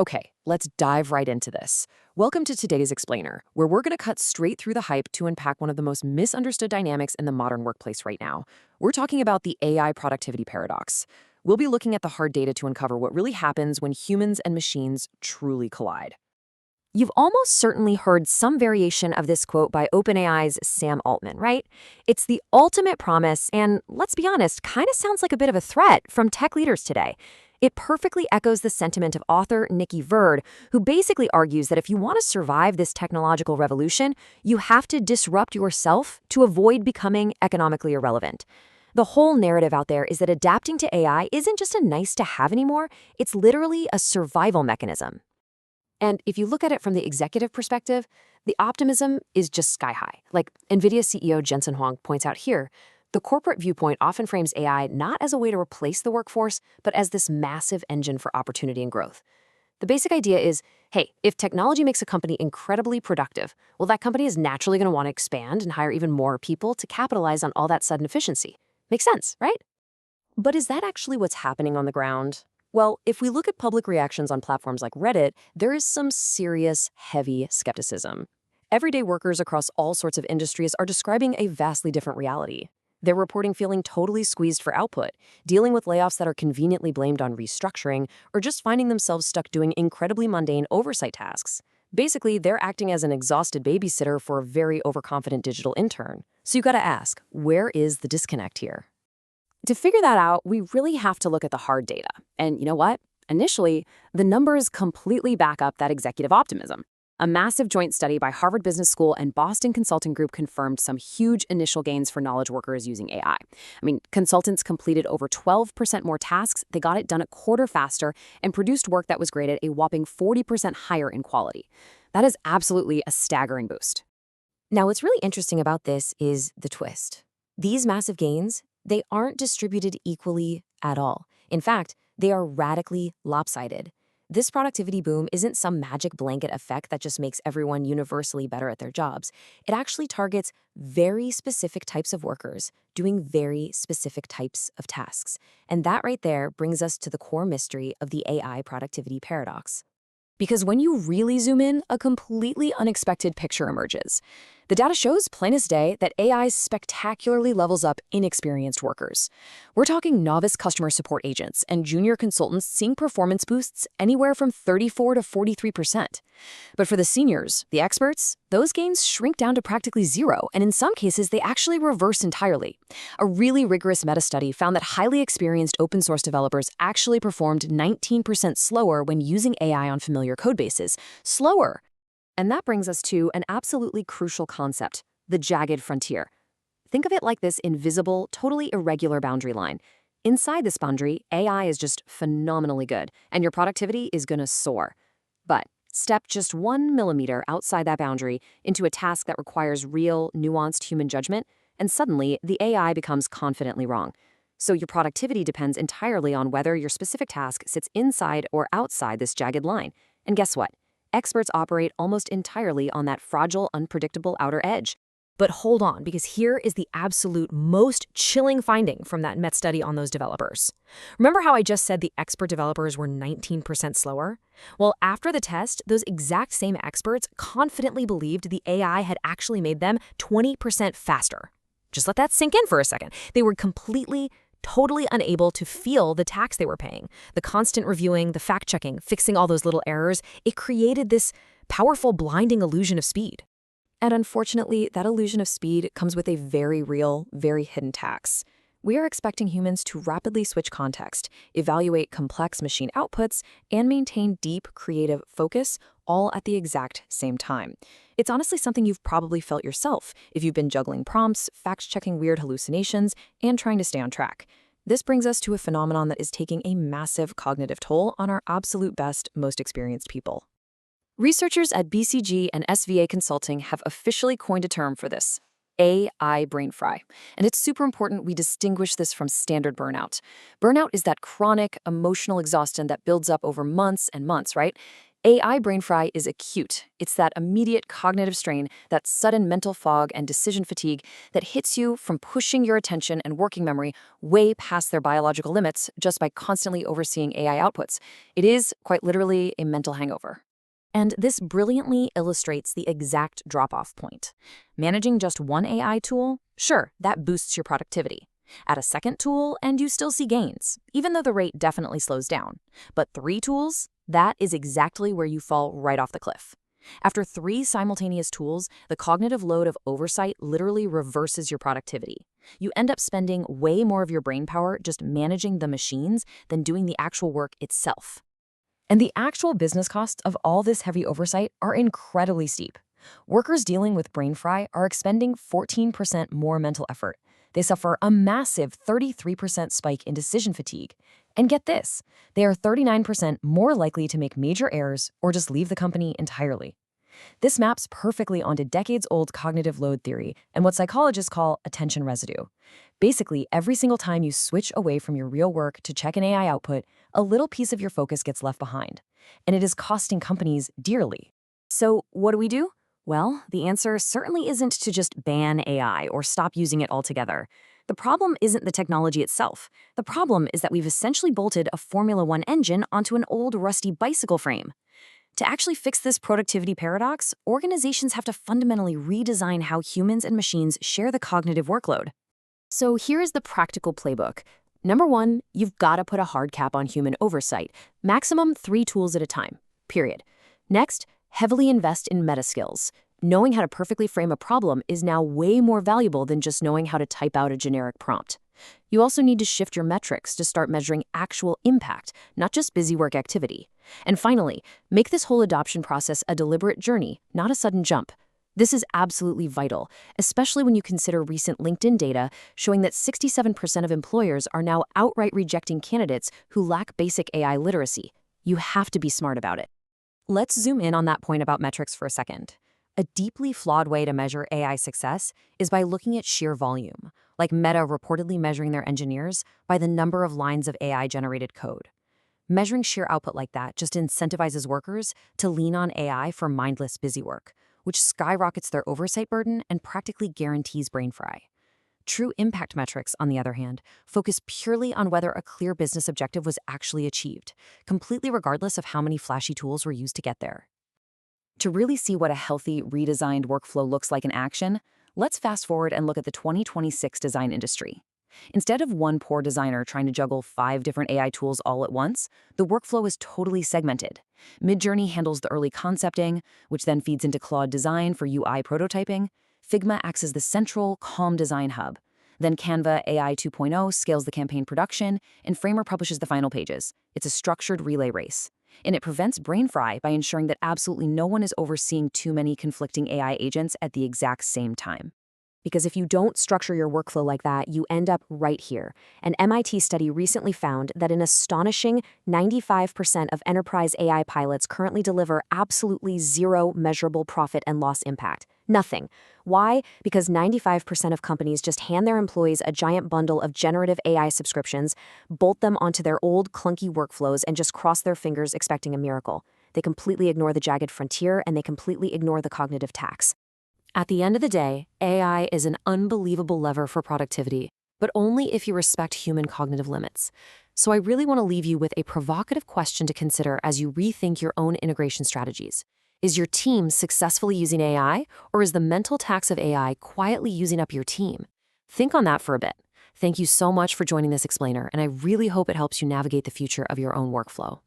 Okay, let's dive right into this. Welcome to today's Explainer, where we're going to cut straight through the hype to unpack one of the most misunderstood dynamics in the modern workplace right now. We're talking about the AI productivity paradox. We'll be looking at the hard data to uncover what really happens when humans and machines truly collide. You've almost certainly heard some variation of this quote by OpenAI's Sam Altman, right? It's the ultimate promise, and let's be honest, kind of sounds like a bit of a threat from tech leaders today. It perfectly echoes the sentiment of author Nikki Verd, who basically argues that if you want to survive this technological revolution, you have to disrupt yourself to avoid becoming economically irrelevant. The whole narrative out there is that adapting to AI isn't just a nice to have anymore, it's literally a survival mechanism. And if you look at it from the executive perspective, the optimism is just sky high. Like NVIDIA CEO Jensen Huang points out here, the corporate viewpoint often frames AI not as a way to replace the workforce, but as this massive engine for opportunity and growth. The basic idea is, hey, if technology makes a company incredibly productive, well, that company is naturally going to want to expand and hire even more people to capitalize on all that sudden efficiency. Makes sense, right? But is that actually what's happening on the ground? Well, if we look at public reactions on platforms like Reddit, there is some serious, heavy skepticism. Everyday workers across all sorts of industries are describing a vastly different reality. They're reporting feeling totally squeezed for output, dealing with layoffs that are conveniently blamed on restructuring, or just finding themselves stuck doing incredibly mundane oversight tasks. Basically, they're acting as an exhausted babysitter for a very overconfident digital intern. So you gotta ask, where is the disconnect here? To figure that out, we really have to look at the hard data. And you know what? Initially, the numbers completely back up that executive optimism. A massive joint study by Harvard Business School and Boston Consulting Group confirmed some huge initial gains for knowledge workers using AI. Consultants completed over 12% more tasks, they got it done a quarter faster, and produced work that was graded a whopping 40% higher in quality. That is absolutely a staggering boost. Now, what's really interesting about this is the twist. These massive gains, they aren't distributed equally at all. In fact, they are radically lopsided. This productivity boom isn't some magic blanket effect that just makes everyone universally better at their jobs. It actually targets very specific types of workers doing very specific types of tasks. And that right there brings us to the core mystery of the AI productivity paradox. Because when you really zoom in, a completely unexpected picture emerges. The data shows plain as day that AI spectacularly levels up inexperienced workers. We're talking novice customer support agents and junior consultants seeing performance boosts anywhere from 34 to 43%. But for the seniors, the experts, those gains shrink down to practically zero, and in some cases, they actually reverse entirely. A really rigorous meta-study found that highly experienced open-source developers actually performed 19% slower when using AI on familiar code bases. Slower! And that brings us to an absolutely crucial concept, the jagged frontier. Think of it like this invisible, totally irregular boundary line. Inside this boundary, AI is just phenomenally good, and your productivity is gonna soar. But step just 1 millimeter outside that boundary into a task that requires real, nuanced human judgment, and suddenly the AI becomes confidently wrong. So your productivity depends entirely on whether your specific task sits inside or outside this jagged line. And guess what? Experts operate almost entirely on that fragile, unpredictable outer edge. But hold on, because here is the absolute most chilling finding from that Met study on those developers. Remember how I just said the expert developers were 19% slower? Well, after the test, those exact same experts confidently believed the AI had actually made them 20% faster. Just let that sink in for a second. They were totally unable to feel the tax they were paying. The constant reviewing, the fact-checking, fixing all those little errors, it created this powerful, blinding illusion of speed. And unfortunately, that illusion of speed comes with a very real, very hidden tax. We are expecting humans to rapidly switch context, evaluate complex machine outputs, and maintain deep, creative focus, all at the exact same time. It's honestly something you've probably felt yourself if you've been juggling prompts, fact-checking weird hallucinations, and trying to stay on track. This brings us to a phenomenon that is taking a massive cognitive toll on our absolute best, most experienced people. Researchers at BCG and SVA Consulting have officially coined a term for this: AI brain fry. And it's super important we distinguish this from standard burnout. Burnout is that chronic, emotional exhaustion that builds up over months and months, right? AI brain fry is acute. It's that immediate cognitive strain, that sudden mental fog and decision fatigue that hits you from pushing your attention and working memory way past their biological limits just by constantly overseeing AI outputs. It is, quite literally, a mental hangover. And this brilliantly illustrates the exact drop-off point. Managing just one AI tool, sure, that boosts your productivity. Add a second tool, and you still see gains, even though the rate definitely slows down. But 3 tools? That is exactly where you fall right off the cliff. After 3 simultaneous tools, the cognitive load of oversight literally reverses your productivity. You end up spending way more of your brain power just managing the machines than doing the actual work itself. And the actual business costs of all this heavy oversight are incredibly steep. Workers dealing with brain fry are expending 14% more mental effort. They suffer a massive 33% spike in decision fatigue. And get this, they are 39% more likely to make major errors or just leave the company entirely. This maps perfectly onto decades-old cognitive load theory and what psychologists call attention residue. Basically, every single time you switch away from your real work to check an AI output, a little piece of your focus gets left behind. And it is costing companies dearly. So what do? Well, the answer certainly isn't to just ban AI or stop using it altogether. The problem isn't the technology itself. The problem is that we've essentially bolted a Formula One engine onto an old rusty bicycle frame. To actually fix this productivity paradox, organizations have to fundamentally redesign how humans and machines share the cognitive workload. So here is the practical playbook. Number 1, you've got to put a hard cap on human oversight, maximum 3 tools at a time, period. Next, heavily invest in meta skills. Knowing how to perfectly frame a problem is now way more valuable than just knowing how to type out a generic prompt. You also need to shift your metrics to start measuring actual impact, not just busy work activity. And finally, make this whole adoption process a deliberate journey, not a sudden jump. This is absolutely vital, especially when you consider recent LinkedIn data showing that 67% of employers are now outright rejecting candidates who lack basic AI literacy. You have to be smart about it. Let's zoom in on that point about metrics for a second. A deeply flawed way to measure AI success is by looking at sheer volume, like Meta reportedly measuring their engineers by the number of lines of AI-generated code. Measuring sheer output like that just incentivizes workers to lean on AI for mindless busy work, which skyrockets their oversight burden and practically guarantees brain fry. True impact metrics, on the other hand, focus purely on whether a clear business objective was actually achieved, completely regardless of how many flashy tools were used to get there. To really see what a healthy, redesigned workflow looks like in action, let's fast forward and look at the 2026 design industry. Instead of one poor designer trying to juggle 5 different AI tools all at once, the workflow is totally segmented. Midjourney handles the early concepting, which then feeds into Claude Design for UI prototyping. Figma acts as the central, calm design hub. Then Canva AI 2.0 scales the campaign production, and Framer publishes the final pages. It's a structured relay race. And it prevents brain fry by ensuring that absolutely no one is overseeing too many conflicting AI agents at the exact same time. Because if you don't structure your workflow like that, you end up right here. An MIT study recently found that an astonishing 95% of enterprise AI pilots currently deliver absolutely zero measurable profit and loss impact. Nothing. Why? Because 95% of companies just hand their employees a giant bundle of generative AI subscriptions, bolt them onto their old clunky workflows, and just cross their fingers expecting a miracle. They completely ignore the jagged frontier, and they completely ignore the cognitive tax. At the end of the day, AI is an unbelievable lever for productivity, but only if you respect human cognitive limits. So I really want to leave you with a provocative question to consider as you rethink your own integration strategies. Is your team successfully using AI, or is the mental tax of AI quietly using up your team? Think on that for a bit. Thank you so much for joining this explainer, and I really hope it helps you navigate the future of your own workflow.